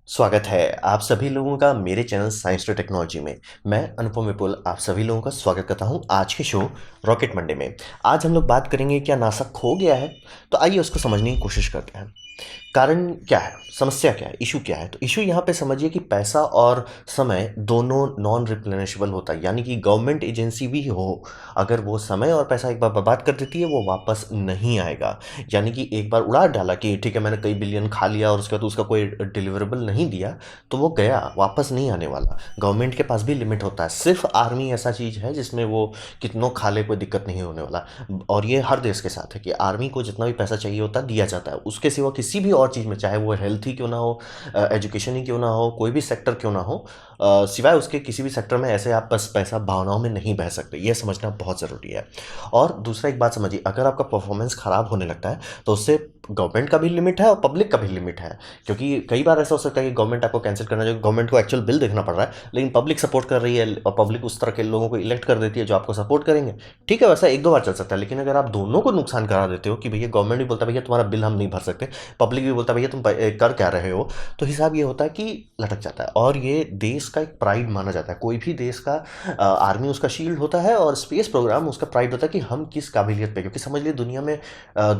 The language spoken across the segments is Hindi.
स्वागत है आप सभी लोगों का मेरे चैनल साइंस टू टेक्नोलॉजी में। मैं अनुपम विपुल आप सभी लोगों का स्वागत करता हूं आज के शो रॉकेट मंडे में। आज हम लोग बात करेंगे क्या नासा खो गया है। तो आइए उसको समझने की कोशिश करते हैं। कारण क्या है, समस्या क्या है, इशू क्या है। तो इशू यहाँ पे समझिए कि पैसा और समय दोनों नॉन रिप्लेनिशेबल होता है, यानी कि गवर्नमेंट एजेंसी भी हो, अगर वो समय और पैसा एक बार बर्बाद कर देती है वो वापस नहीं आएगा। यानी कि एक बार उड़ा डाला कि ठीक है मैंने कई बिलियन खा लिया और उसके बाद उसका कोई डिलीवरेबल नहीं दिया, तो वो गया, वापस नहीं आने वाला। गवर्नमेंट के पास भी लिमिट होता है, सिर्फ आर्मी ऐसा चीज़ है जिसमें वो कितनों खा ले कोई दिक्कत नहीं होने वाला। और ये हर देश के साथ है कि आर्मी को जितना भी पैसा चाहिए होता है दिया जाता है, उसके सिवा किसी भी और चीज़ में, चाहे वो हेल्थ ही क्यों ना हो, एजुकेशन ही क्यों ना हो, कोई भी सेक्टर क्यों ना हो, सिवाय उसके किसी भी सेक्टर में ऐसे आप बस पैसा भावनाओं में नहीं बह सकते। ये समझना बहुत ज़रूरी है। और दूसरा एक बात समझिए, अगर आपका परफॉर्मेंस ख़राब होने लगता है तो उससे गवर्नमेंट का भी लिमिट है और पब्लिक का भी लिमिट है। क्योंकि कई बार ऐसा हो सकता है कि गवर्नमेंट आपको कैंसिल करना चाहिए, गवर्नमेंट को एक्चुअल बिल देखना पड़ रहा है, लेकिन पब्लिक सपोर्ट कर रही है और पब्लिक उस तरह के लोगों को इलेक्ट कर देती है जो आपको सपोर्ट करेंगे। ठीक है, वैसा एक दो बार चल सकता है, लेकिन अगर आप दोनों को नुकसान करा देते हो कि भैया गवर्नमेंट भी बोलता है भैया तुम्हारा बिल हम नहीं भर सकते, पब्लिक भी बोलता है भैया तुम कर क्या रहे हो, तो हिसाब ये होता है कि लटक जाता है। और ये देश का एक प्राइड माना जाता है, कोई भी देश का आर्मी उसका शील्ड होता है और स्पेस प्रोग्राम उसका प्राइड होता है कि हम किस काबिलियत पे, क्योंकि समझ लिए दुनिया में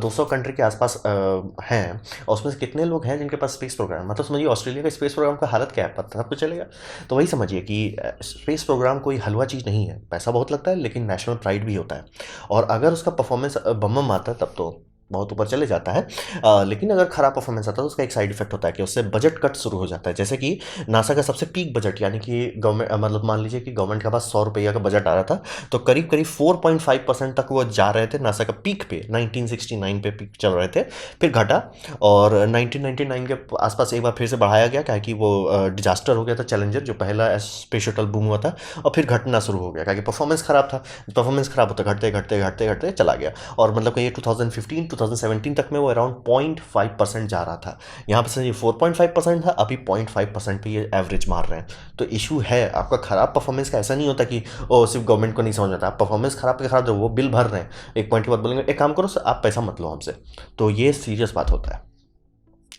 200 कंट्री के आसपास हैं, और उसमें से कितने लोग हैं जिनके पास स्पेस प्रोग्राम, मतलब समझिए ऑस्ट्रेलिया का स्पेस प्रोग्राम का हालत क्या है पता आपको चलेगा। तो वही समझिए कि स्पेस प्रोग्राम कोई हलवा चीज़ नहीं है, पैसा बहुत लगता है लेकिन नेशनल प्राइड भी होता है। और अगर उसका परफॉर्मेंस बम बम आता है तब तो बहुत ऊपर चले जाता है। लेकिन अगर खराब परफॉर्मेंस आता है तो उसका एक साइड इफेक्ट होता है कि उससे बजट कट शुरू हो जाता है। जैसे कि नासा का सबसे पीक बजट, यानी कि गवर्नमेंट मतलब मान लीजिए कि गवर्नमेंट के पास 100 रुपया का बजट आ रहा था, तो करीब करीब 4.5% तक वो जा रहे थे नासा का पीक पे, 1969 पे पीक चल रहे थे। फिर घटा और 1999 के आसपास एक बार फिर से बढ़ाया गया, क्या कि वो डिजास्टर हो गया था चैलेंजर जो पहला स्पेस शटल बूम हुआ था, और फिर घटना शुरू हो गया क्या कि परफॉर्मेंस खराब था। परफॉर्मेंस खराब होता घटते घटते घटते घटते चला गया, और मतलब कि ये 2015 2017 तक में वो अराउंड 0.5% जा रहा था। यहाँ पे ये 4.5% था, अभी 0.5% पे ये एवरेज मार रहे हैं। तो इशू है, आपका खराब परफॉर्मेंस का ऐसा नहीं होता कि ओ सिर्फ गवर्नमेंट को नहीं समझ आता, आप परफॉर्मेंस खराब के खराब दो, वो बिल भर रहे हैं, एक पॉइंट के बाद बोलेंगे एक काम करो आप पैसा मत लो हमसे। तो ये सीरियस बात होता है।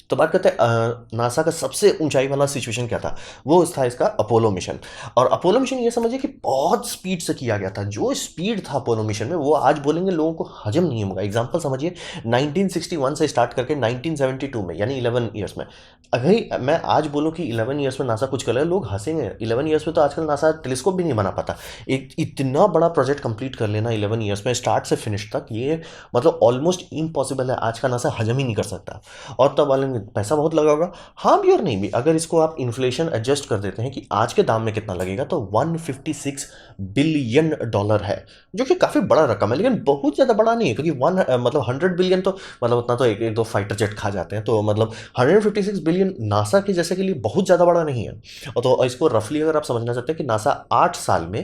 तो बात करते हैं नासा का सबसे ऊंचाई वाला सिचुएशन क्या था। वो था इसका अपोलो मिशन। और अपोलो मिशन ये समझिए कि बहुत स्पीड से किया गया था। जो स्पीड था अपोलो मिशन में वो आज बोलेंगे लोगों को हजम नहीं होगा। एग्जांपल समझिए, 1961 से स्टार्ट करके 1972 में, यानी 11 ईयर्स में, अगर मैं आज बोलूँ कि 11 ईयर्स में नासा कुछ कर रहा है लोग हंसेंगे। 11 ईयर्स में तो आजकल नासा टेलीस्कोप भी नहीं बना पाता। एक इतना बड़ा प्रोजेक्ट कंप्लीट कर लेना 11 ईयर्स में स्टार्ट से फिनिश तक, ये मतलब ऑलमोस्ट इम्पॉसिबल है, आज का नासा हजम ही नहीं कर सकता। और तब वाले पैसा बहुत लगा होगा। हाँ भी और नहीं भी, अगर इसको आप इन्फ्लेशन एडजस्ट कर देते हैं कि आज के दाम में कितना लगेगा, तो 156 बिलियन डॉलर है, जो कि काफ़ी बड़ा रकम है, लेकिन बहुत ज़्यादा बड़ा नहीं है। क्योंकि मतलब 100 बिलियन तो मतलब उतना तो एक दो फाइटर जेट खा जाते हैं, तो मतलब 156 बिलियन नासा के जैसे के लिए बहुत ज़्यादा बड़ा नहीं है। और तो इसको रफली अगर आप समझना चाहते हैं कि नासा 8 साल में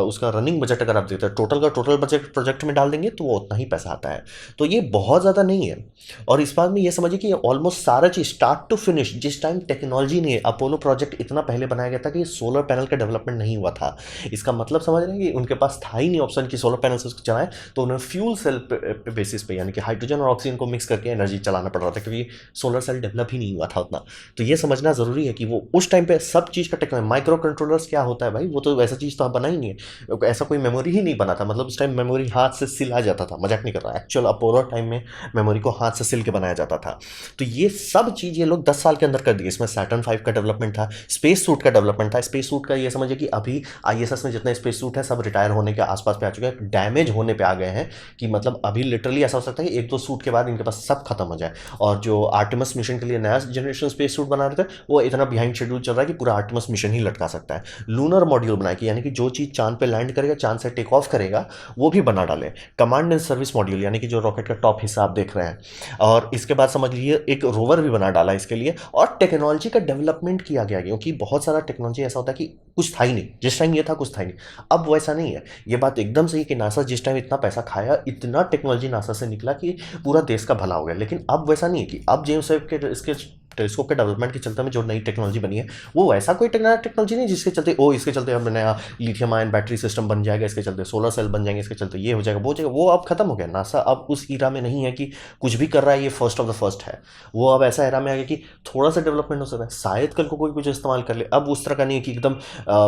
उसका रनिंग बजट अगर आप देखते हैं टोटल का टोटल बजट प्रोजेक्ट में डाल देंगे तो वो उतना ही पैसा आता है। तो ये बहुत ज़्यादा नहीं है। और इस बात में ये समझिए कि ऑलमोस्ट सारा चीज स्टार्ट टू फिनिश, जिस टाइम टेक्नोलॉजी नहीं है, अपोलो प्रोजेक्ट इतना पहले बनाया गया था कि सोलर पैनल का डेवलपमेंट नहीं हुआ था। इसका मतलब समझ रहे हैं कि उनके पास था ही नहीं ऑप्शन कि सोलर पैनल से उसको चलाएं, तो उन्हें फ्यूल सेल पे बेसिस पे, यानी कि हाइड्रोजन और ऑक्सीजन को मिक्स करके एनर्जी चलाना पड़ रहा था, क्योंकि सोलर सेल डेवलप ही नहीं हुआ था उतना। तो ये समझना जरूरी है कि वो उस टाइम पे सब चीज का टेक्नोलॉजी, माइक्रो कंट्रोलर्स क्या होता है भाई, वो तो ऐसा चीज तो बना ही नहीं है, ऐसा कोई मेमोरी ही नहीं बना था। मतलब उस टाइम मेमोरी हाथ से सिला जाता था, मजाक नहीं कर रहा, एक्चुअल अपोलो टाइम में मेमोरी को हाथ से सिल के बनाया जाता था। तो ये सब चीज़ ये लोग 10 साल के अंदर कर दिए। इसमें सैटर्न 5 का डेवलपमेंट था, स्पेस सूट का डेवलपमेंट था। स्पेस सूट का ये समझिए कि अभी आईएसएस में जितने स्पेस सूट है सब रिटायर होने के आसपास पे आ चुके हैं, डैमेज होने पे आ गए हैं, कि मतलब अभी लिटरली ऐसा हो सकता है कि एक दो सूट के बाद इनके पास सब खत्म हो जाए। और जो आर्टेमिस मिशन के लिए नया जनरेशन स्पेस सूट बना रहे थे वो इतना बिहाइंड शेड्यूल चल रहा है कि पूरा आर्टेमिस मिशन ही लटका सकता है। लूनर मॉड्यूल बनाए कि यानी कि जो चीज़ चांद पे लैंड करेगा, चांद से टेक ऑफ करेगा, वो भी बना डाले। कमांड एंड सर्विस मॉड्यूल, यानी कि जो रॉकेट का टॉप हिस्सा आप देख रहे हैं, और इसके बाद समझ लीजिए एक रोवर भी बना डाला इसके लिए। और टेक्नोलॉजी का डेवलपमेंट किया गया, क्योंकि बहुत सारा टेक्नोलॉजी ऐसा होता है कि कुछ था ही नहीं, जिस टाइम ये था कुछ था ही नहीं। अब वैसा नहीं है, ये बात एकदम सही कि नासा जिस टाइम इतना पैसा खाया, इतना टेक्नोलॉजी नासा से निकला कि पूरा देश का भला हो गया। लेकिन अब वैसा नहीं है कि अब जेम्स वेब के इसके टेलीस्कोप के डेवलपमेंट के चलते में जो नई टेक्नोलॉजी बनी है वो वैसा कोई टेक्नोलॉजी नहीं जिसके चलते इसके चलते हम नया लिथियम आयन बैटरी सिस्टम बन जाएगा, इसके चलते सोलर सेल बन जाएंगे, इसके चलते ये हो जाएगा वो हो जाएगा। वो अब खत्म हो गया। नासा अब उस ईरा में नहीं है कि कुछ भी कर रहा है ये फर्स्ट ऑफ द फर्स्ट है। वो अब ऐसा ईरा में आ गया कि थोड़ा सा डेवलपमेंट हो सकता है, शायद कल को कोई कुछ इस्तेमाल कर ले। अब उस तरह का नहीं है कि एकदम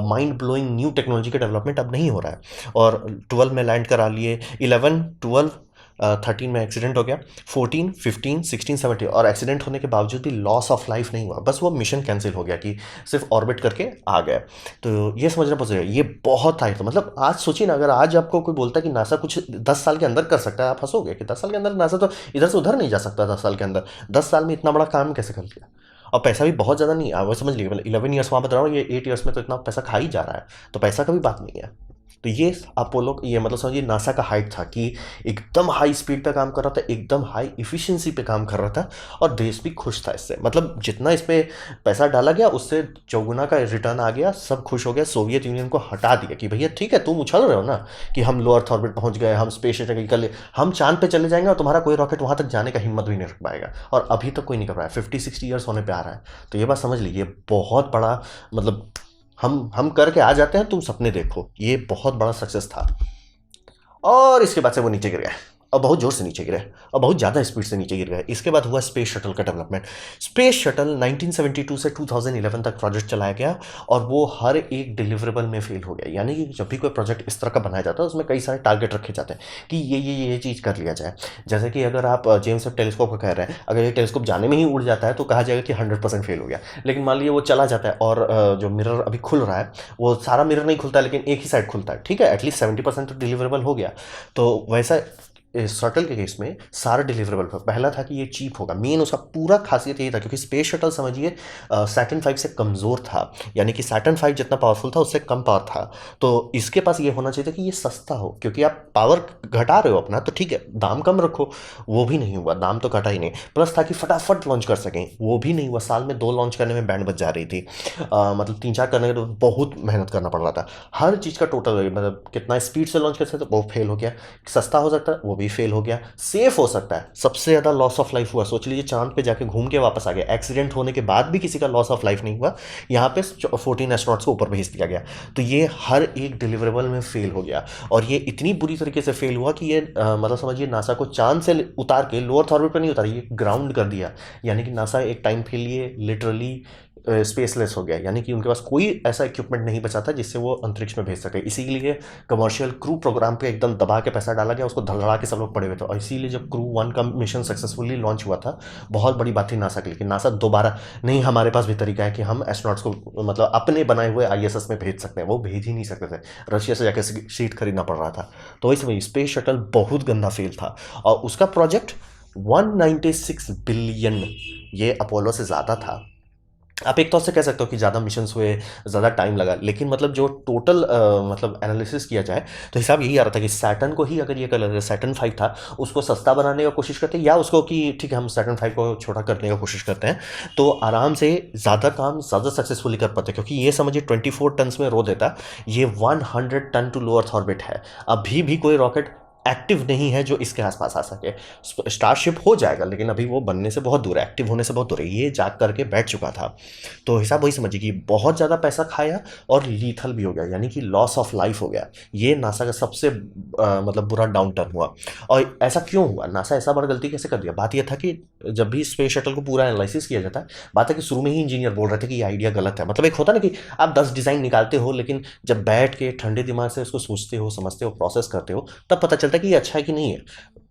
माइंड ब्लोइंग न्यू टेक्नोलॉजी का डेवलपमेंट अब नहीं हो रहा है। और 12 में लैंड करा लिए, 11 12 13 में एक्सीडेंट हो गया, 14 15 16 17 और एक्सीडेंट होने के बावजूद भी लॉस ऑफ लाइफ नहीं हुआ, बस वो मिशन कैंसिल हो गया कि सिर्फ ऑर्बिट करके आ गए। तो ये समझना पड़ेगा, ये बहुत था। तो मतलब आज सोचिए ना, अगर आज आपको कोई बोलता है कि नासा कुछ 10 साल के अंदर कर सकता है, आप हंसोगे कि 10 साल के अंदर नासा तो इधर से उधर नहीं जा सकता। 10 साल के अंदर, 10 साल में इतना बड़ा काम कैसे कर लिया? और पैसा भी बहुत ज़्यादा नहीं है, वो समझ लीजिए। मतलब 11 ईयर्स वहाँ बता रहा हूँ, ये 8 ईयर्स में तो इतना पैसा खा ही जा रहा है, तो पैसा का भी बात नहीं है। तो ये अपोलो, ये मतलब समझिए नासा का हाइट था कि एकदम हाई स्पीड पे काम कर रहा था, एकदम हाई इफिशिएंसी पे काम कर रहा था, और देश भी खुश था इससे। मतलब जितना इस पे पैसा डाला गया उससे चौगुना का रिटर्न आ गया, सब खुश हो गया। सोवियत यूनियन को हटा दिया कि भैया ठीक है, तुम उछल रहे हो ना कि हम लो अर्थ ऑर्बिट पहुंच गए, हम स्पेस स्टेशन कर लिए, हम चांद पे चले जाएंगे और तुम्हारा कोई रॉकेट वहां तक जाने का हिम्मत भी नहीं रख पाएगा। और अभी तक कोई नहीं कर रहा है, 50-60 ईयर्स होने पे आ रहा है। तो ये बात समझ लीजिए, बहुत बड़ा मतलब हम करके आ जाते हैं, तुम सपने देखो, ये बहुत बड़ा सक्सेस था। और इसके बाद से वो नीचे गिर गया, और बहुत जोर से नीचे गिरे, और बहुत ज़्यादा स्पीड से नीचे गिर गए। इसके बाद हुआ स्पेस शटल का डेवलपमेंट। स्पेस शटल 1972 से 2011 तक प्रोजेक्ट चलाया गया, और वो हर एक डिलीवरेबल में फेल हो गया। यानी कि जब भी कोई प्रोजेक्ट इस तरह का बनाया जाता है उसमें कई सारे टारगेट रखे जाते हैं कि ये चीज़ कर लिया जाए। जैसे कि अगर आप जेम्स वेब टेलीस्कोप का कह रहे हैं, अगर ये टेलीस्कोप जाने में ही उड़ जाता है तो कहा जाएगा कि 100% फेल हो गया। लेकिन मान लीजिए वो चला जाता है, और जो मिरर अभी खुल रहा है वो सारा मिरर नहीं खुलता, लेकिन एक ही साइड खुलता है, ठीक है, एटलीस्ट 70% तो डिलीवरेबल हो गया। तो वैसा शटल के केस में सारा डिलीवरेबल था। पहला था कि ये चीप होगा, मेन उसका पूरा खासियत यही था, क्योंकि स्पेस शटल समझिए सैटर्न 5 से कमज़ोर था। यानी कि सैटर्न 5 जितना पावरफुल था उससे कम पावर था। तो इसके पास ये होना चाहिए था कि ये सस्ता हो, क्योंकि आप पावर घटा रहे हो अपना तो ठीक है, दाम कम रखो। वो भी नहीं हुआ, दाम तो घटा ही नहीं। प्लस था कि फटाफट लॉन्च कर सकें, वो भी नहीं हुआ। साल में 2 लॉन्च करने में बैंड बज जा रही थी। मतलब 3-4 करने के तो बहुत मेहनत करना पड़ रहा था। हर चीज़ का टोटल मतलब कितना स्पीड से लॉन्च कर सकते वो फेल हो गया। सस्ता हो सकता है वो भी फेल हो गया। सेफ हो सकता है, सबसे ज़्यादा लॉस ऑफ लाइफ हुआ। सोच लीजिए चांद पे जाके घूम के वापस आ गया, एक्सीडेंट होने के बाद भी किसी का लॉस ऑफ लाइफ नहीं हुआ। यहाँ पे 14 एस्ट्रोनॉट्स को ऊपर भेज दिया गया। तो ये हर एक डिलीवरेबल में फेल हो गया, और ये इतनी बुरी तरीके से फेल हुआ कि ये मतलब समझिए नासा को चांद से उतार के लोअर ऑर्बिट पर नहीं उतारी, ये ग्राउंड कर दिया। यानी कि नासा एक टाइम के लिए लिटरली स्पेसलेस हो गया। यानी कि उनके पास कोई ऐसा इक्विपमेंट नहीं बचा था जिससे वो अंतरिक्ष में भेज सके। इसीलिए कमर्शियल क्रू प्रोग्राम पे एकदम दबा के पैसा डाला गया, उसको धड़धड़ा के सब लोग पड़े हुए थे। और इसीलिए जब क्रू 1 का मिशन सक्सेसफुली लॉन्च हुआ था, बहुत बड़ी बात थी नासा के लिए कि नासा दोबारा नहीं, हमारे पास भी तरीका है कि हम एस्ट्रोनॉट्स को मतलब अपने बनाए हुए ISS में भेज सकते हैं। वो भेज ही नहीं सकते थे, रशिया से जाकर सीट खरीदना पड़ रहा था। तो वही समझिए स्पेस शटल बहुत गंदा फेल था, और उसका प्रोजेक्ट 196 बिलियन, ये अपोलो से ज़्यादा था। आप एक तौर से कह सकते हो कि ज़्यादा मिशंस हुए, ज़्यादा टाइम लगा, लेकिन मतलब जो टोटल मतलब एनालिसिस किया जाए तो हिसाब यही आ रहा था कि सैटर्न को ही, अगर ये कलर सैटर्न 5 था, उसको सस्ता बनाने का कोशिश करते हैं, या उसको कि ठीक है हम सैटर्न 5 को छोटा करने का कोशिश करते हैं, तो आराम से ज़्यादा काम ज़्यादा सक्सेसफुली कर पाते। क्योंकि ये समझिए 24 टन में रो देता, ये 100 ton to low earth orbit है। अभी भी कोई रॉकेट एक्टिव नहीं है जो इसके आसपास आ सके। स्टारशिप हो जाएगा, लेकिन अभी वो बनने से बहुत दूर है, एक्टिव होने से बहुत दूर है। ये जाग करके बैठ चुका था। तो हिसाब वही समझिए कि बहुत ज़्यादा पैसा खाया और लीथल भी हो गया, यानी कि लॉस ऑफ लाइफ हो गया। ये नासा का सबसे मतलब बुरा डाउन टर्न हुआ। और ऐसा क्यों हुआ, नासा ऐसा बड़ा गलती कैसे कर दिया? बात यह था कि जब भी स्पेस शटल को पूरा एनालिसिस किया जाता है, बात है कि शुरू में ही इंजीनियर बोल रहे थे कि ये आइडिया गलत है। मतलब एक होता ना कि आप 10 डिज़ाइन निकालते हो, लेकिन जब बैठ के ठंडे दिमाग से उसको सोचते हो, समझते हो, प्रोसेस करते हो, तब पता चलता है कि ये अच्छा है कि नहीं है।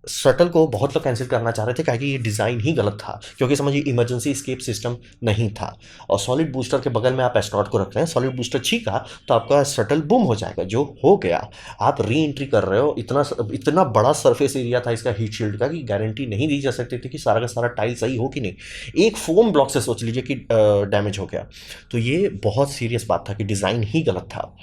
शटल को बहुत लोग कैंसिल करना चाह रहे थे, क्योंकि ये डिज़ाइन ही गलत था, क्योंकि समझिए इमरजेंसी एस्केप सिस्टम नहीं था, और सॉलिड बूस्टर के बगल में आप एस्ट्रोनॉट को रख रहे हैं। सॉलिड बूस्टर छीका तो आपका शटल बूम हो जाएगा, जो हो गया। आप री एंट्री कर रहे हो, इतना बड़ा सरफेस एरिया था इसका हीट शील्ड का कि गारंटी नहीं दी जा सकती थी कि सारा का सारा टाइल सही हो कि नहीं। एक फोम ब्लॉक से सोच लीजिए कि डैमेज हो गया। तो ये बहुत सीरियस बात था कि डिज़ाइन ही गलत था।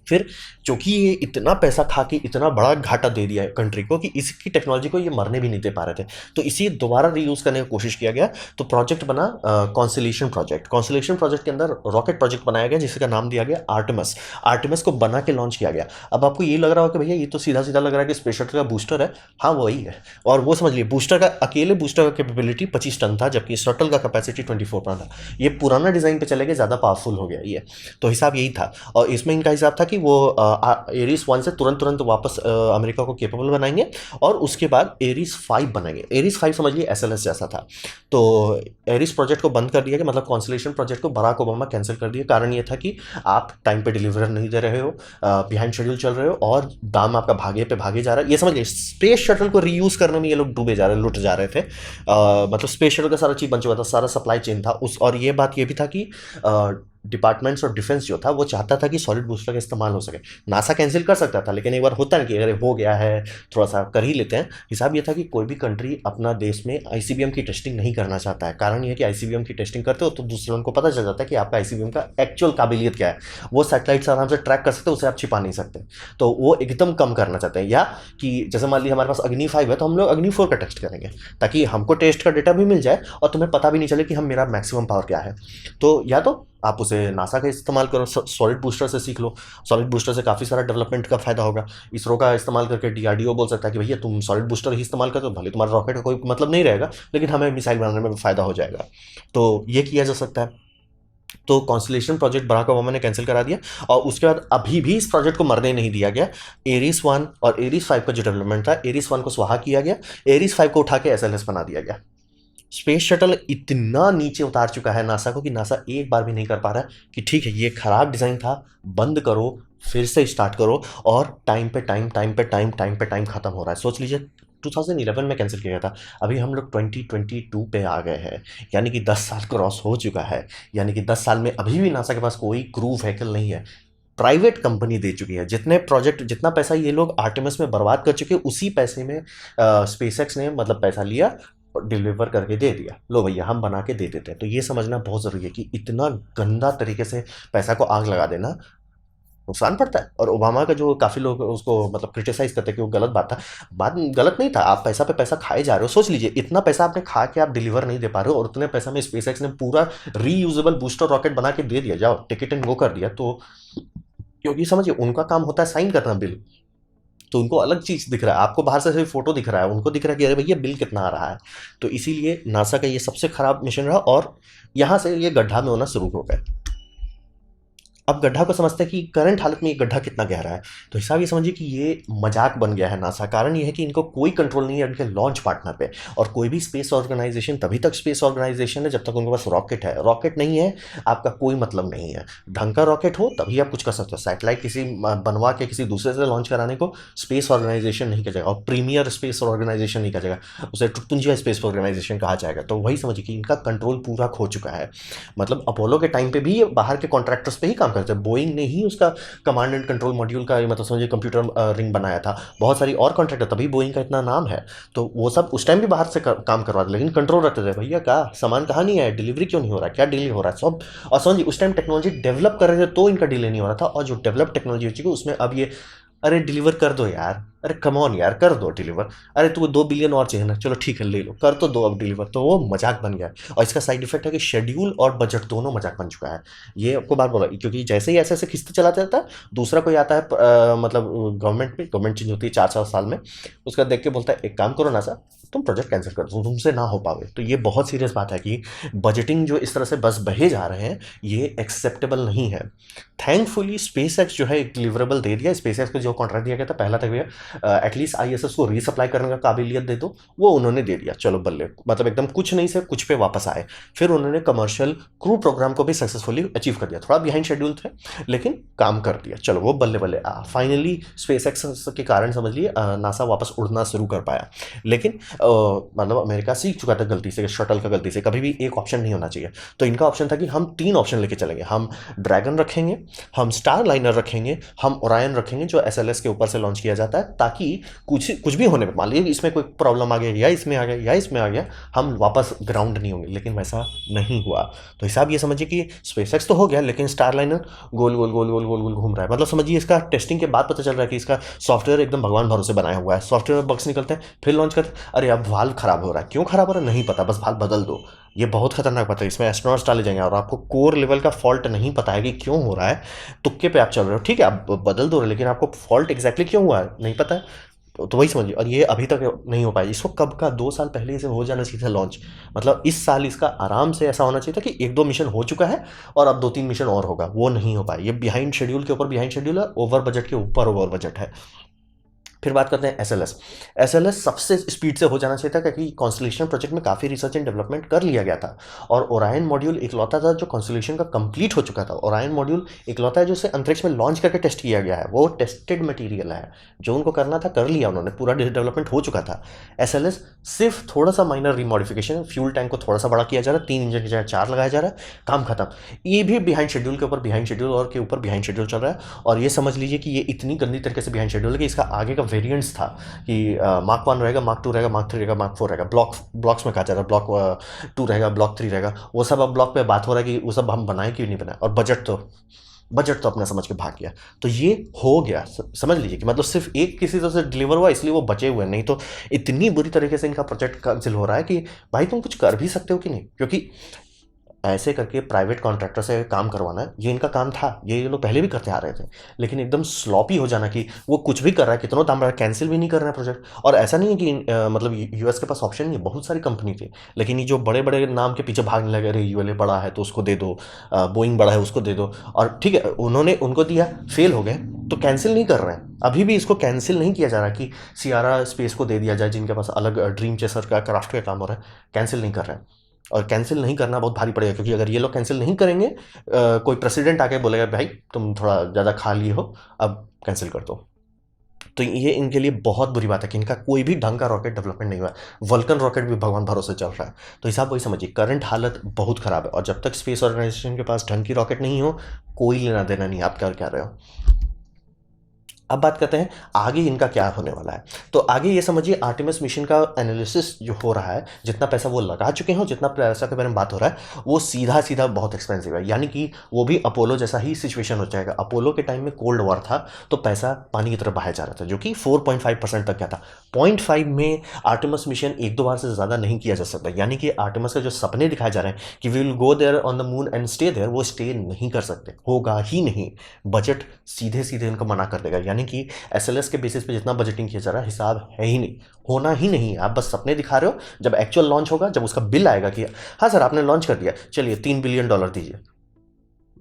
फिर चूंकि ये इतना पैसा खा के इतना बड़ा घाटा दे दिया है कंट्री को कि इसकी टेक्नोलॉजी को ये मरने भी नहीं दे पा रहे थे, तो इसी दोबारा रीयूज करने की कोशिश किया गया। तो प्रोजेक्ट बना कॉन्स्टलेशन प्रोजेक्ट। कॉन्स्टलेशन प्रोजेक्ट के अंदर रॉकेट प्रोजेक्ट बनाया गया जिसका नाम दिया गया आर्टेमिस। आर्टेमिस को बना के लॉन्च किया गया। अब आपको ये लग रहा होगा कि भैया ये तो सीधा सीधा लग रहा है कि स्पेस शटल का बूस्टर है। हाँ वही है, और वो समझ लिए बूस्टर का अकेले बूस्टर का कैपेबिलिटी 25 टन था, जबकि शटल का कैपेसिटी 24 टन था। ये पुराना डिजाइन पे चले गए, ज्यादा पावरफुल हो गया ये, तो हिसाब यही था। और इसमें इनका हिसाब था कि वो एरिस 1 से तुरंत तुरंत वापस अमेरिका को केपेबल बनाएंगे और उसके बाद एरिस 5 बनाएंगे। एरिस 5 समझ लिए एसएलएस जैसा था। तो एरिस प्रोजेक्ट को बंद कर दिया गया, मतलब कॉन्स्टलेशन प्रोजेक्ट को बराक ओबामा कैंसिल कर दिया। कारण ये था कि आप टाइम पे डिलीवर नहीं दे रहे हो, बिहाइंड शेड्यूल चल रहे हो और दाम आपका भागे पे भागे जा रहा है। ये समझ लिए स्पेस शटल को रीयूज करने में ये लोग डूबे जा रहे, लुट जा रहे थे। मतलब स्पेस शटल का सारा चीज बन चुका था, सारा सप्लाई चेन था उस। और ये बात ये भी था कि डिपार्टमेंट्स ऑफ डिफेंस जो था वो चाहता था कि सॉलिड बूस्टर का इस्तेमाल हो सके। नासा कैंसिल कर सकता था, लेकिन एक बार होता है कि अगर हो गया है थोड़ा सा कर ही लेते हैं। हिसाब ये था कि कोई भी कंट्री अपना देश में आईसीबीएम की टेस्टिंग नहीं करना चाहता है। कारण ये कि आईसीबीएम की टेस्टिंग करते हो तो दूसरों को पता चल जाता है कि आपका आईसीबीएम का एक्चुअल काबिलियत क्या है। वो सैटेलाइट से आराम से ट्रैक कर सकते हैं, उसे आप छिपा नहीं सकते। तो वो एकदम कम करना चाहते हैं। या कि जैसे मान लीजिए हमारे पास अग्नि 5 है तो हम लोग अग्नि 4 का टेस्ट करेंगे, ताकि हमको टेस्ट का डेटा भी मिल जाए और तुम्हें पता भी नहीं चले कि हम मेरा मैक्सिमम पावर क्या है। तो या तो आप उसे नासा का इस्तेमाल करो, सॉलिड बूस्टर से सीख लो। सॉलिड बूस्टर से काफ़ी सारा डेवलपमेंट का फायदा होगा। इसरो का इस्तेमाल करके डीआरडीओ बोल सकता है कि भैया तुम सॉलिड बूस्टर ही इस्तेमाल करते हो, भले तुम्हारा रॉकेट का कोई मतलब नहीं रहेगा लेकिन हमें मिसाइल बनाने में फायदा हो जाएगा। तो ये किया जा सकता है। तो कॉन्स्टलेशन प्रोजेक्ट बराक ओबामा ने कैंसिल करा दिया और उसके बाद अभी भी इस प्रोजेक्ट को मरने नहीं दिया गया। एरिस 1 और एरिस 5 का जो डेवलपमेंट था, एरिस 1 को स्वाहा किया गया, एरिस 5 को उठा के एसएलएस बना दिया गया। स्पेस शटल इतना नीचे उतार चुका है नासा को कि नासा एक बार भी नहीं कर पा रहा है कि ठीक है ये खराब डिज़ाइन था, बंद करो, फिर से स्टार्ट करो। और टाइम पे टाइम, टाइम पे टाइम, टाइम पे टाइम खत्म हो रहा है। सोच लीजिए 2011 में कैंसिल किया गया था, अभी हम लोग 2022 पे आ गए हैं, यानी कि 10 साल क्रॉस हो चुका है। यानी कि 10 साल में अभी भी नासा के पास कोई क्रू व्हीकल नहीं है। प्राइवेट कंपनी दे चुकी है। जितने प्रोजेक्ट, जितना पैसा ये लोग आर्टेमिस में बर्बाद कर चुके, उसी पैसे में स्पेसएक्स ने मतलब पैसा लिया, डिलीवर करके दे दिया, लो भैया हम बना के दे देते हैं। तो ये समझना बहुत ज़रूरी है कि इतना गंदा तरीके से पैसा को आग लगा देना नुकसान पड़ता है। और ओबामा का जो काफ़ी लोग उसको मतलब क्रिटिसाइज करते हैं कि वो गलत बात था, बात गलत नहीं था। आप पैसा पे पैसा खाए जा रहे हो। सोच लीजिए इतना पैसा आपने खा के आप डिलीवर नहीं दे पा रहे हो, और उतने पैसा में स्पेसएक्स ने पूरा रीयूजेबल बूस्टर रॉकेट बना के दे दिया, जाओ टिकट एंड गो कर दिया। तो क्योंकि समझिए उनका काम होता है साइन करना बिल, तो उनको अलग चीज दिख रहा है, आपको बाहर से सिर्फ फोटो दिख रहा है, उनको दिख रहा है कि अरे भैया बिल कितना आ रहा है। तो इसीलिए नासा का ये सबसे खराब मिशन रहा और यहां से ये गड्ढा में होना शुरू हो गया। अब गड्ढा को समझते हैं कि करंट हालत में ये गड्ढा कितना गहरा है। तो हिसाब ये समझिए कि ये मजाक बन गया है नासा। कारण ये है कि इनको कोई कंट्रोल नहीं है उनके लॉन्च पार्टनर पे। और कोई भी स्पेस ऑर्गेनाइजेशन तभी तक स्पेस ऑर्गेनाइजेशन है जब तक उनके पास रॉकेट है। रॉकेट नहीं है, आपका कोई मतलब नहीं है। ढंग का रॉकेट हो तभी आप कुछ कर सकते हो। सैटेलाइट किसी बनवा के किसी दूसरे से लॉन्च कराने को स्पेस ऑर्गेनाइजेशन नहीं करेगा, और प्रीमियर स्पेस ऑर्गेनाइजेशन नहीं करेगा, उसे टुटपुंजिया स्पेस ऑर्गेनाइजेशन कहा जाएगा। तो वही समझिए कि इनका कंट्रोल पूरा खो चुका है। मतलब अपोलो के टाइम पे भी ये बाहर के कॉन्ट्रैक्टर्स पे ही काम करते हैं। बोइंग ने ही उसका कमांड एंड कंट्रोल मॉड्यूल का मतलब समझिए कंप्यूटर रिंग बनाया था। बहुत सारी और कॉन्ट्रैक्टर, तभी बोइंग का इतना नाम है। तो वो सब उस टाइम भी बाहर से काम करवाते, लेकिन कंट्रोल रखते थे। भैया का सामान कहाँ नहीं है, डिलीवरी क्यों नहीं हो रहा है, क्या डिले हो रहा है सब। और समझिए उस टाइम टेक्नोलॉजी डेवलप कर रहे थे तो इनका डिले नहीं हो रहा था, और जो डेवलप टेक्नोलॉजी हो चुकी है उसमें अब ये अरे डिलीवर कर दो यार, अरे कम ऑन यार कर दो डिलीवर, अरे तुमको 2 बिलियन और चाहिए ना, चलो ठीक है ले लो, कर तो दो अब डिलीवर। तो वो मजाक बन गया है। और इसका साइड इफेक्ट है कि शेड्यूल और बजट दोनों मजाक बन चुका है। ये आपको बात बोला, क्योंकि जैसे ही ऐसे ऐसे खिस्ते चलाते रहता है, दूसरा कोई आता है मतलब गवर्नमेंट चेंज होती है 4 साल में, उसका देख के बोलता है एक काम करो ना सर, तुम प्रोजेक्ट कैंसिल कर दो, तुमसे ना हो पावे। तो ये बहुत सीरियस बात है कि बजटिंग जो इस तरह से बस बहे जा रहे हैं, ये एक्सेप्टेबल नहीं है। थैंकफुली स्पेसएक्स जो है एक डिलीवरेबल दे दिया। स्पेसएक्स को जो कॉन्ट्रैक्ट दिया गया था पहला था भैया एटलीस्ट आईएसएस को रीसप्लाई करने का काबिलियत दे दो, वो उन्होंने दे दिया। चलो बल्ले, मतलब एकदम कुछ नहीं से कुछ पे वापस आए। फिर उन्होंने कमर्शियल क्रू प्रोग्राम को भी सक्सेसफुली अचीव कर दिया। थोड़ा बिहाइंड शेड्यूल थे लेकिन काम कर दिया, चलो वो बल्ले बल्ले फाइनली स्पेसएक्स के कारण समझ लिए नासा वापस उड़ना शुरू कर पाया। लेकिन मतलब अमेरिका सीख चुका था गलती से, शटल का गलती से कभी भी एक ऑप्शन नहीं होना चाहिए। तो इनका ऑप्शन था कि हम 3 ऑप्शन लेके चलेंगे। हम ड्रैगन रखेंगे, हम स्टार लाइनर रखेंगे, हम ओरायन रखेंगे जो एसएलएस के ऊपर से लॉन्च किया जाता है, ताकि कुछ कुछ भी होने पर, मान लीजिए इसमें कोई प्रॉब्लम आ गया या इसमें आ गया या इसमें आ गया, हम वापस ग्राउंड नहीं होंगे। लेकिन वैसा नहीं हुआ। तो हिसाब ये समझिए कि स्पेसएक्स तो हो गया, लेकिन स्टार लाइनर गोल गोल गोल गोल गोल गोल घूम रहा है। मतलब समझिए इसका टेस्टिंग के बाद पता चल रहा है कि इसका सॉफ्टवेयर एकदम भगवान भरोसे बनाया हुआ है। सॉफ्टवेयर बग्स निकलते हैं, फिर लॉन्च करते हैं, अरे अब वाल्व खराब हो रहा है। क्यों खराब हो रहा है नहीं पता, बस वाल्व बदल दो। ये बहुत खतरनाक पता है, इसमें एस्ट्रोनॉट्स डाले जाएंगे और आपको कोर लेवल का फॉल्ट नहीं पता है कि क्यों हो रहा है। तुक्के पे आप चल रहे हो, ठीक है आप बदल दो, लेकिन आपको फॉल्ट एग्जैक्टली क्यों हुआ है नहीं पता है। तो वही समझिए, और ये अभी तक नहीं हो पाया। इसको कब का 2 साल पहले इसे हो जाना चाहिए था लॉन्च। मतलब इस साल इसका आराम से ऐसा होना चाहिए था कि 1-2 मिशन हो चुका है और अब 2-3 मिशन और होगा। वो नहीं हो पाया। ये बिहाइंड शेड्यूल के ऊपर बिहाइंड शेड्यूल है, ओवर बजट के ऊपर ओवर बजट है। फिर बात करते हैं एसएलएस। एसएलएस सबसे स्पीड से हो जाना चाहिए था, क्योंकि कॉन्स्टलेशन प्रोजेक्ट में काफ़ी रिसर्च एंड डेवलपमेंट कर लिया गया था। और ओरायन मॉड्यूल इकलौता था जो कॉन्स्टलेशन का कंप्लीट हो चुका था। ओरायन मॉड्यूल इकलौता है जो उसे अंतरिक्ष में लॉन्च करके टेस्ट किया गया है। वो टेस्टेड मटीरियल है, जो उनको करना था कर लिया उन्होंने, पूरा डेवलपमेंट हो चुका था। एसएलएस सिर्फ थोड़ा सा माइनर रिमॉडिफिकेशन, फ्यूल टैंक को थोड़ा सा बड़ा किया जा रहा है, 3 इंजन की जगह 4 लगाया जा रहा है, काम खत्म। ये भी बिहाइंड शेड्यूल के ऊपर बिहाइंड शेड्यूल और के ऊपर बिहाइंड शेड्यूल चल रहा है। और ये समझ लीजिए कि ये इतनी गंदी तरीके से बिहाइंड शेड्यूल है कि इसका आगे का वेरियंट्स था कि मार्क 1 रहेगा, मार्क 2 रहेगा, मार्क 3 रहेगा, मार्क 4 रहेगा। ब्लॉक्स में कहा जा रहा है ब्लॉक 2 रहेगा, ब्लॉक 3 रहेगा। वो सब अब ब्लॉक पे बात हो रहा है कि वो सब हम बनाए क्यों नहीं बनाए। और बजट तो अपना समझ के भाग गया। तो ये हो गया, समझ लीजिए कि मतलब सिर्फ एक किसी तरह से डिलीवर हुआ, इसलिए वो बचे हुए। नहीं तो इतनी बुरी तरीके से इनका प्रोजेक्ट कैंसिल हो रहा है कि भाई तुम कुछ कर भी सकते हो कि नहीं। क्योंकि ऐसे करके प्राइवेट कॉन्ट्रैक्टर से काम करवाना, ये इनका काम था, ये लोग पहले भी करते आ रहे थे। लेकिन एकदम स्लॉपी हो जाना कि वो कुछ भी कर रहा है, कितना दाम रहा है, कैंसिल भी नहीं कर रहा है प्रोजेक्ट। और ऐसा नहीं है कि मतलब यूएस के पास ऑप्शन नहीं है, बहुत सारी कंपनी थी। लेकिन ये जो बड़े बड़े नाम के पीछे भागने लगे, अरे यूएलए बड़ा है तो उसको दे दो, बोइंग बड़ा है उसको दे दो। और ठीक है उन्होंने उनको दिया, फेल हो गए तो कैंसिल नहीं कर रहे हैं। अभी भी इसको कैंसिल नहीं किया जा रहा कि सियारा स्पेस को दे दिया जाए, जिनके पास अलग ड्रीम चेसर का क्राफ्ट का काम हो रहा है। कैंसिल नहीं कर रहे हैं, और कैंसिल नहीं करना बहुत भारी पड़ेगा। क्योंकि अगर ये लोग कैंसिल नहीं करेंगे, कोई प्रेसिडेंट आके बोलेगा भाई तुम थोड़ा ज़्यादा खा लिए हो, अब कैंसिल कर दो। तो ये इनके लिए बहुत बुरी बात है कि इनका कोई भी ढंग का रॉकेट डेवलपमेंट नहीं हुआ है। वल्कन रॉकेट भी भगवान भरोसे चल रहा है। तो हिसाब वही समझिए, करंट हालत बहुत ख़राब है। और जब तक स्पेस ऑर्गेनाइजेशन के पास ढंग की रॉकेट नहीं हो, कोई लेना देना नहीं आप क्या कह रहे हो। अब बात करते हैं आगे इनका क्या होने वाला है। तो आगे ये समझिए, आर्टेमिस मिशन का एनालिसिस जो हो रहा है, जितना पैसा वो लगा चुके हैं, जितना पैसा के बारे में बात हो रहा है, वो सीधा सीधा बहुत एक्सपेंसिव है। यानी कि वो भी अपोलो जैसा ही सिचुएशन हो जाएगा। अपोलो के टाइम में कोल्ड वॉर था, तो पैसा पानी की तरफ बहाया जा रहा था, जो कि 4.5% तक गया था। 0.5 में आर्टेमिस मिशन 1-2 बार से ज़्यादा नहीं किया जा सकता। यानी कि आर्टेमिस के जो सपने दिखाए जा रहे हैं कि we will go there on the moon and stay there, वो स्टे नहीं कर सकते, होगा ही नहीं। बजट सीधे सीधे इनको मना कर देगा। यानी कि एसएलएस के बेसिस पे जितना बजटिंग किया जा रहा है, हिसाब है ही नहीं, होना ही नहीं। आप बस सपने दिखा रहे हो। जब एक्चुअल लॉन्च होगा, जब उसका बिल आएगा कि हाँ सर आपने लॉन्च कर दिया, चलिए $3 बिलियन दीजिए,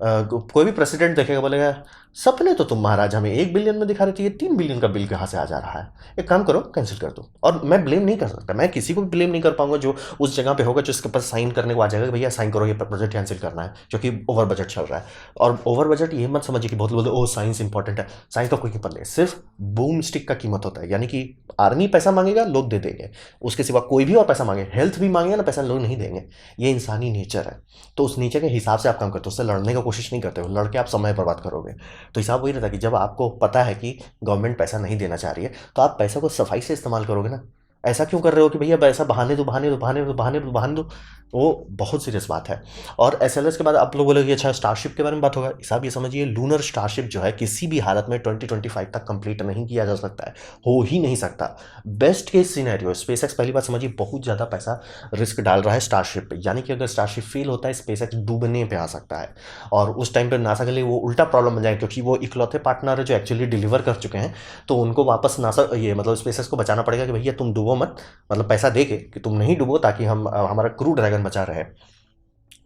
कोई भी प्रेसिडेंट देखेगा बोलेगा सपने तो तुम महाराज हमें 1 बिलियन में दिखा रहे थे, ये 3 बिलियन का बिल कहाँ से आ जा रहा है। एक काम करो कैंसिल कर दो। और मैं ब्लेम नहीं कर सकता, मैं किसी को भी ब्लेम नहीं कर पाऊंगा जो उस जगह पे होगा, जो इसके पास साइन करने को आ जाएगा कि भैया साइन करो, ये प्रोजेक्ट कैंसिल करना है, जो कि ओवर बजट चल रहा है। और ओवर बजट ये मत समझिए कि बहुत लोग बोलते ओ साइंस इंपॉर्टेंट है। साइंस का कोई कीमत नहीं, सिर्फ बूम स्टिक का कीमत होता है। यानी कि आर्मी पैसा मांगेगा, लोग दे देंगे, उसके सिवा कोई भी और पैसा मांगे, हेल्थ भी मांगेगा ना, पैसा लोग नहीं देंगे। ये इंसानी नेचर है। तो उस नेचर के हिसाब से आप काम करते हो, उससे लड़ने की कोशिश नहीं करते हो, लड़के आप समय बर्बाद करोगे। तो हिसाब वही रहता है कि जब आपको पता है कि गवर्नमेंट पैसा नहीं देना चाह रही है, तो आप पैसा को सफाई से इस्तेमाल करोगे ना। ऐसा क्यों कर रहे हो कि भैया पैसा बहाने दो बहाने दो बहाने दो बहाने दो बहाने दो। वो बहुत सीरियस बात है। और एसएलएस के बाद आप लोग बोलोगे अच्छा स्टारशिप के बारे में बात होगा। हिसाब ये समझिए, लूनर स्टारशिप जो है किसी भी हालत में 2025 तक कंप्लीट नहीं किया जा सकता है, हो ही नहीं सकता। बेस्ट केस सिनेरियो, स्पेसएक्स पहली बात समझिए बहुत ज़्यादा पैसा रिस्क डाल रहा है स्टारशिप पे। यानी कि अगर स्टारशिप फेल होता है, स्पेसएक्स डूबने पे आ सकता है। और उस टाइम पे नासा के लिए वो उल्टा प्रॉब्लम बन जाएगा, क्योंकि वो इकलौते पार्टनर है जो एक्चुअली डिलीवर कर चुके हैं। तो उनको वापस नासा ये मतलब स्पेसएक्स को बचाना पड़ेगा कि भैया तुम डूबो मत, मतलब पैसा दे के कि तुम नहीं डूबो, ताकि हम हमारा क्रू ड्रैगन बचा रहे।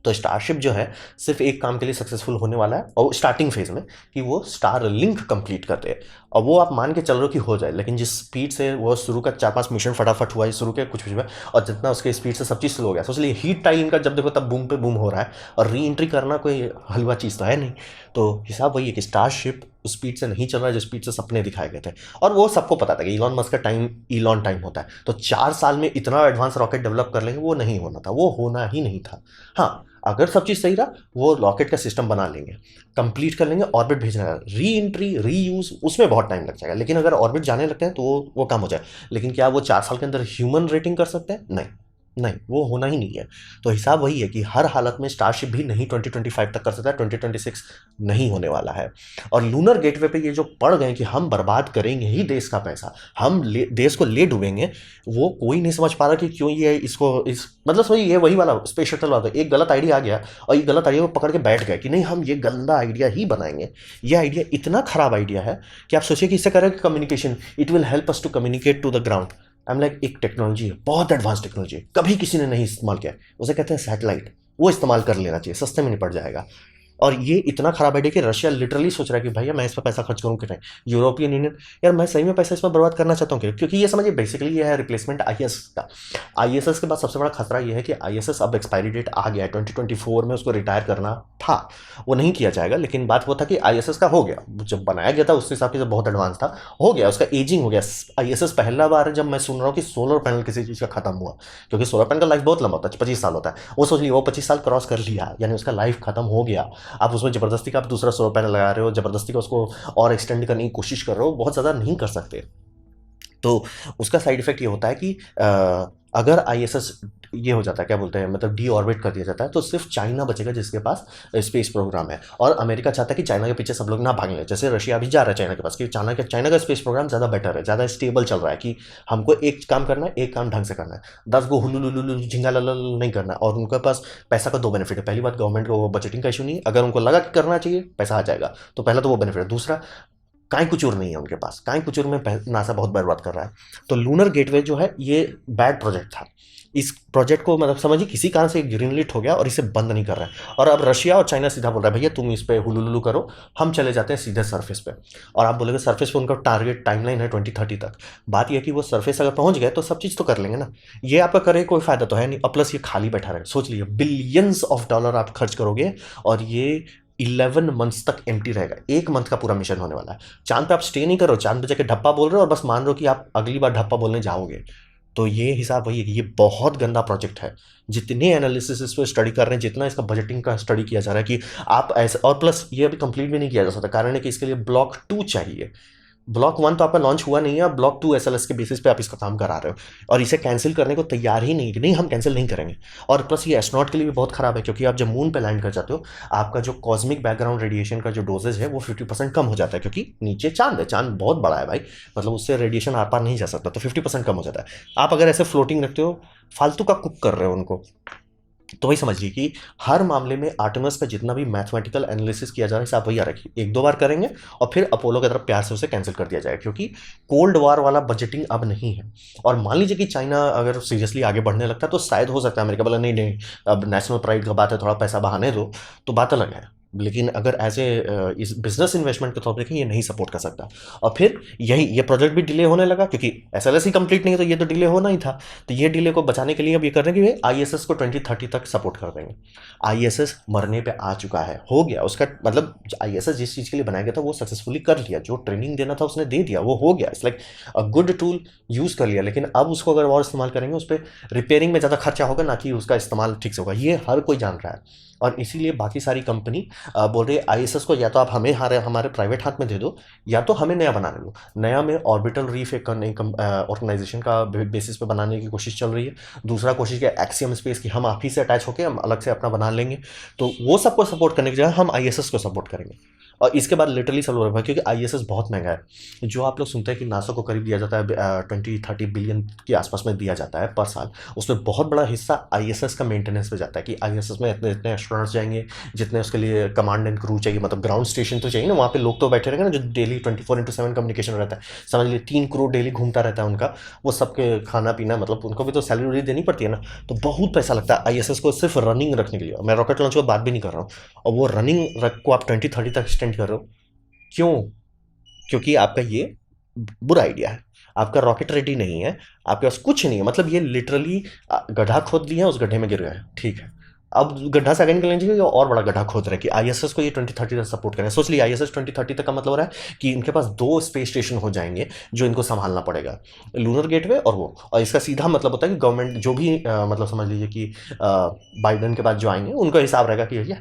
तो स्टारशिप जो है सिर्फ एक काम के लिए सक्सेसफुल होने वाला है, और स्टार्टिंग फेज में, कि वो स्टार लिंक कंप्लीट कर दे। और वो आप मान के चल रहे हो कि हो जाए, लेकिन जिस स्पीड से वो शुरू का 4-5 मिशन फटाफट हुआ है शुरू के कुछ में, और जितना उसके स्पीड से सब चीज़ स्लो हो गया, सोच लिए हीट टाइल इनका जब देखो तब बूम पे बूम हो रहा है। और री एंट्री करना कोई हलवा चीज़ तो है नहीं। तो हिसाब वही है कि स्टारशिप उस स्पीड से नहीं चल रहा है जो स्पीड से सपने दिखाए गए थे। और वो सबको पता था कि इलॉन मस्क का टाइम इलॉन टाइम होता है, तो 4 साल में इतना एडवांस रॉकेट डेवलप कर लेंगे, वो नहीं होना था, वो होना ही नहीं था। हाँ, अगर सब चीज़ सही रहा, वो रॉकेट का सिस्टम बना लेंगे, कंप्लीट कर लेंगे, ऑर्बिट भेजना है, री एंट्री री यूज़ उसमें बहुत टाइम लग जाएगा। लेकिन अगर ऑर्बिट जाने लगते हैं तो वो काम हो जाए। लेकिन क्या वो 4 साल के अंदर ह्यूमन रेटिंग कर सकते हैं? नहीं, नहीं, वो होना ही नहीं है। तो हिसाब वही है कि हर हालत में स्टारशिप भी नहीं 2025 तक कर सकता है, 2026 नहीं होने वाला है। और लूनर गेटवे पे ये जो पड़ गए कि हम बर्बाद करेंगे ही देश का पैसा, हम देश को ले डूबेंगे, वो कोई नहीं समझ पा रहा कि क्यों ये इसको इस मतलब वही ये वही वाला स्पेस शटल वाला एक गलत आइडिया आ गया और ये गलत आइडिया को पकड़ के बैठ गए कि नहीं हम ये गंदा आइडिया ही बनाएंगे। ये आइडिया इतना खराब आइडिया है कि आप सोचिए कि इससे करेंगे communication, it will help us to communicate to the ground. I am like एक टेक्नोलॉजी है, बहुत एडवांस टेक्नोलॉजी है, कभी किसी ने नहीं इस्तेमाल किया, उसे कहते हैं सैटेलाइट। वो इस्तेमाल कर लेना चाहिए, सस्ते में निपट जाएगा। और ये इतना खराब आइडिया कि रशिया लिटरली सोच रहा है कि भैया मैं इस पर पैसा खर्च करूँ कि नहीं। यूरोपियन यूनियन, यार मैं सही में पैसा इस पर बर्बाद करना चाहता हूँ क्योंकि ये समझिए बेसिकली ये है रिप्लेसमेंट आईएसएस का। आईएसएस के बाद सबसे बड़ा खतरा ये है कि आईएसएस अब एक्सपायरी डेट आ गया है, 2024 में उसको रिटायर करना था, वो नहीं किया जाएगा। लेकिन बात वो था कि आईएसएस का हो गया, जब बनाया गया था उस हिसाब से बहुत एडवांस था, हो गया, उसका एजिंग हो गया। आईएसएस पहला बार जब मैं सुन रहा हूँ कि सोलर पैनल किसी चीज़ का खत्म हुआ, क्योंकि सोलर पैनल का लाइफ बहुत लंबा होता है, 25 साल होता है। वो सोच लिया वो 25 साल क्रॉस कर लिया, यानी उसका लाइफ खत्म हो गया। आप उसमें ज़बरदस्ती का आप दूसरा सोलर पैनल लगा रहे हो, ज़बरदस्ती का उसको और एक्सटेंड करने की कोशिश कर रहे हो, बहुत ज़्यादा नहीं कर सकते। तो उसका साइड इफेक्ट ये होता है कि अगर आईएसएस ये हो जाता है, क्या बोलते हैं, मतलब डी ऑर्बिट कर दिया जाता है, तो सिर्फ चाइना बचेगा जिसके पास स्पेस प्रोग्राम है। और अमेरिका चाहता है कि चाइना के पीछे सब लोग ना भाग लें, जैसे रशिया अभी जा रहा है चाइना के पास, कि चाइना का स्पेस प्रोग्राम ज़्यादा बेटर है, ज़्यादा स्टेबल चल रहा है, कि हमको एक काम करना है, एक काम ढंग से करना है, 10 गो हुलुलुलुलु झिंगा लल नहीं करना। और उनके पास पैसा का 2 बेनिफिट है। पहली बात, गवर्नमेंट को बजटिंग का इशू नहीं है, अगर उनको लगा कि करना चाहिए पैसा आ जाएगा, तो पहला तो वो बेनिफिट है। दूसरा, काई कुचूर नहीं है उनके पास, काई कुचूर में नासा बहुत बर्बाद कर रहा है। तो लूनर गेटवे जो है ये बैड प्रोजेक्ट था। इस प्रोजेक्ट को मतलब समझिए किसी कारण से ग्रीन लिट हो गया और इसे बंद नहीं कर रहा है। और अब रशिया और चाइना सीधा बोल रहा है भैया तुम इस पे हुलुलुलु करो, हम चले जाते हैं सीधे सरफेस पे। और आप बोलोगे सरफेस पे उनका टारगेट टाइमलाइन है 2030 तक। बात यह कि वो सरफेस अगर पहुंच गए तो सब चीज़ तो कर लेंगे ना, ये आपका करे कोई फायदा तो है नहीं। और प्लस ये खाली बैठा रहेगा, सोच लीजिए बिलियंस ऑफ डॉलर आप खर्च करोगे और ये 11 मंथ्स तक एम्प्टी रहेगा। 1 मंथ का पूरा मिशन होने वाला है। चांद पे आप स्टे नहीं करो, चांद पे जाके ढप्पा बोल रहे हो और बस मान रहे हो कि आप अगली बार ढप्पा बोलने जाओगे। तो ये हिसाब वही है कि ये बहुत गंदा प्रोजेक्ट है। जितने एनालिसिस इस पर स्टडी कर रहे हैं, जितना इसका बजटिंग का स्टडी किया जा रहा है कि आप ऐसे, और प्लस ये अभी कंप्लीट भी नहीं किया जा सकता, कारण है कि इसके लिए ब्लॉक 2 चाहिए। ब्लॉक 1 तो आपका लॉन्च हुआ नहीं है, ब्लॉक 2 एसएलएस के बेसिस पे आप इसका काम करा रहे हो और इसे कैंसिल करने को तैयार ही नहीं है कि नहीं हम कैंसिल नहीं करेंगे। और प्लस ये एस्ट्रोनॉट के लिए भी बहुत खराब है, क्योंकि आप जब मून पे लैंड कर जाते हो, आपका जो कॉस्मिक बैकग्राउंड रेडिएशन का जो डोजेज है वो 50% कम हो जाता है, क्योंकि नीचे चांद है, चांद बहुत बड़ा है भाई, मतलब उससे रेडिएशन आर पार नहीं जा सकता, तो 50% कम हो जाता है। आप अगर ऐसे फ्लोटिंग रखते हो, फालतू का कुक कर रहे हो उनको। तो वही समझिए कि हर मामले में आर्टेमिस का जितना भी मैथमेटिकल एनालिसिस किया जा रहा है, इसे आप वही याद रखिए, 1-2 बार करेंगे और फिर अपोलो की तरफ प्यार से उसे कैंसिल कर दिया जाएगा, क्योंकि कोल्ड वार वाला बजटिंग अब नहीं है। और मान लीजिए कि चाइना अगर सीरियसली आगे बढ़ने लगता है तो शायद हो सकता है अमेरिका बोला नहीं नहीं, अब नेशनल प्राइड का बात है, थोड़ा पैसा बहाने दो, तो बात अलग है। लेकिन अगर एज ए इस बिजनेस इन्वेस्टमेंट के तौर पर देखें, ये नहीं सपोर्ट कर सकता। और फिर यही ये प्रोजेक्ट भी डिले होने लगा, क्योंकि एसएलएस ही कंप्लीट नहीं है, तो ये तो डिले होना ही था। तो ये डिले को बचाने के लिए अब ये कर रहे हैं कि आईएसएस को 2030 तक सपोर्ट कर देंगे। आईएसएस मरने पे आ चुका है, हो गया उसका, मतलब आईएसएस जिस चीज़ के लिए बनाया गया था वो सक्सेसफुली कर लिया, जो ट्रेनिंग देना था उसने दे दिया, वो हो गया, it's like a good tool use कर लिया। लेकिन अब उसको अगर और इस्तेमाल करेंगे, उस पर रिपेयरिंग में ज़्यादा खर्चा होगा, ना कि उसका इस्तेमाल ठीक से होगा, ये हर कोई जान रहा है। और इसीलिए बाकी सारी कंपनी बोल रही है आईएसएस को या तो आप हमें हमारे प्राइवेट हाथ में दे दो, या तो हमें नया बनाने दो। नया में ऑर्बिटल रीफ एक ऑर्गेनाइजेशन का बेसिस पे बनाने की कोशिश चल रही है। दूसरा कोशिश क्या, एक्सियम स्पेस की हम आप ही से अटैच होकर हम अलग से अपना बना लेंगे। तो वो सबको सपोर्ट करने की जगह हम आईएसएस को सपोर्ट करेंगे। और इसके बाद लिटरली सब लोग, क्योंकि आईएसएस बहुत महंगा है। जो आप लोग सुनते हैं कि नासा को करीब दिया जाता है 20-30 बिलियन के आसपास में दिया जाता है पर साल, उसमें बहुत बड़ा हिस्सा आईएसएस का मेंटेनेंस पे जाता है, कि आईएसएस में इतने इतने एस्ट्रोनॉट्स जाएंगे, जितने उसके लिए कमांड एंड क्रू चाहिए, मतलब ग्राउंड स्टेशन तो चाहिए ना, वहाँ पे लोग तो बैठे रहेंगे ना, जो डेली 24/7 कम्युनिकेशन रहता है। समझ लीजिए 3 करोड़ डेली घूमता रहता है उनका, वो सबके खाना पीना, मतलब उनको भी तो सैलरी देनी पड़ती है ना। तो बहुत पैसा लगता है आईएसएस को सिर्फ रनिंग रखने के लिए। मैं रॉकेट लॉन्च की बात भी नहीं कर रहा हूँ, और वो रनिंग रख को आप 2030 तक एक्सटेंड कर रहे हो, क्यों? क्योंकि आपका ये बुरा आइडिया है, आपका रॉकेट रेडी नहीं है, आपके पास कुछ नहीं है। मतलब ये लिटरली गड्ढा खोद लिया, उस गड्ढे में गिर गए, ठीक है, अब गड्ढा से आगे निकलने चाहिए और बड़ा गड्ढा खोद रहे हैं कि आईएसएस को ये 2030 तक सपोर्ट करें। सोच लिया आईएसएस 2030 तक का मतलब हो रहा है कि इनके पास 2 स्पेस स्टेशन हो जाएंगे जो इनको संभालना पड़ेगा, लूनर गेटवे और वो। और इसका सीधा मतलब होता है कि गवर्नमेंट जो भी मतलब समझ लीजिए कि बाइडन के बाद जो आएंगे उनका हिसाब रहेगा कि भैया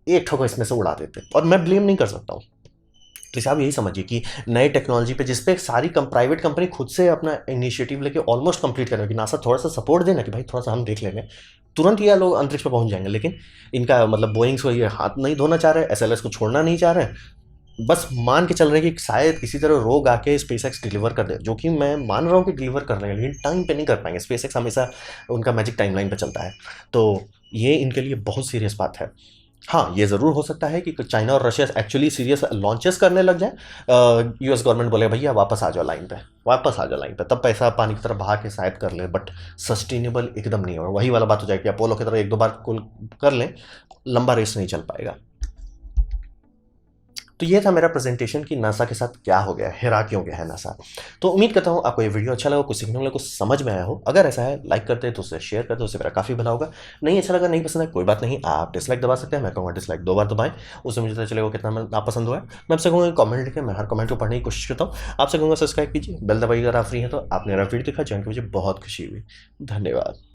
एक ठोको इसमें से उड़ा देते, और मैं ब्लेम नहीं कर सकता हूँ। तो आप यही समझिए कि नए टेक्नोलॉजी पे जिसपे सारी प्राइवेट कंपनी खुद से अपना इनिशिएटिव लेके ऑलमोस्ट कंप्लीट करने की, नासा थोड़ा सा सपोर्ट देना कि भाई थोड़ा सा हम देख लेंगे, तुरंत ये लोग अंतरिक्ष पे पहुंच जाएंगे। लेकिन इनका मतलब बोइंग्स को ये हाथ नहीं धोना चाह रहे, एसएलएस को छोड़ना नहीं चाह रहे, बस मान के चल रहे हैं कि शायद किसी तरह रोग आके स्पेसएक्स डिलीवर कर दे, जो कि मैं मान रहा हूँ कि डिलीवर कर लेंगे, लेकिन टाइम पे नहीं कर पाएंगे। स्पेसएक्स हमेशा उनका मैजिक टाइमलाइन पे चलता है, तो ये इनके लिए बहुत सीरियस बात है। हाँ, ये ज़रूर हो सकता है कि चाइना और रशिया एक्चुअली सीरियस लॉन्चेस करने लग जाए, यूएस गवर्नमेंट बोले भैया वापस आ जाओ लाइन पे, वापस आ जाओ लाइन पे, तब पैसा पानी की तरफ बहा के शायद कर ले, बट सस्टेनेबल एकदम नहीं होगा। वही वाला बात हो जाएगी, अपोलो की तरह एक दो बार कर लें, लंबा रेस नहीं चल पाएगा। तो ये था मेरा प्रेजेंटेशन कि नासा के साथ क्या हो गया, हेरा क्यों गया है नासा। तो उम्मीद करता हूँ आपको ये वीडियो अच्छा लगा, कुछ सीखने वाला, कुछ समझ में आया हो। अगर ऐसा है लाइक करते हैं तो उसे शेयर करते, उससे मेरा काफ़ी भला होगा। नहीं अच्छा लगा, नहीं पसंद है, कोई बात नहीं, आप डिसलाइक दबा सकते हैं। मैं कहूँगा डिसलाइक 2 बार दबाएं, उससे मुझे पता चलेगा कितना आप पसंद हुआ है। मैं आपसे कहूँगा कमेंट लिखें, मैं हर कमेंट को पढ़ने की कोशिश करता हूँ। आपसे कहूँगा सब्सक्राइब कीजिए, बेल दबाइए अगर आप फ्री हैं तो। आपने मेरा वीडियो देखा, जान के मुझे बहुत खुशी हुई। धन्यवाद।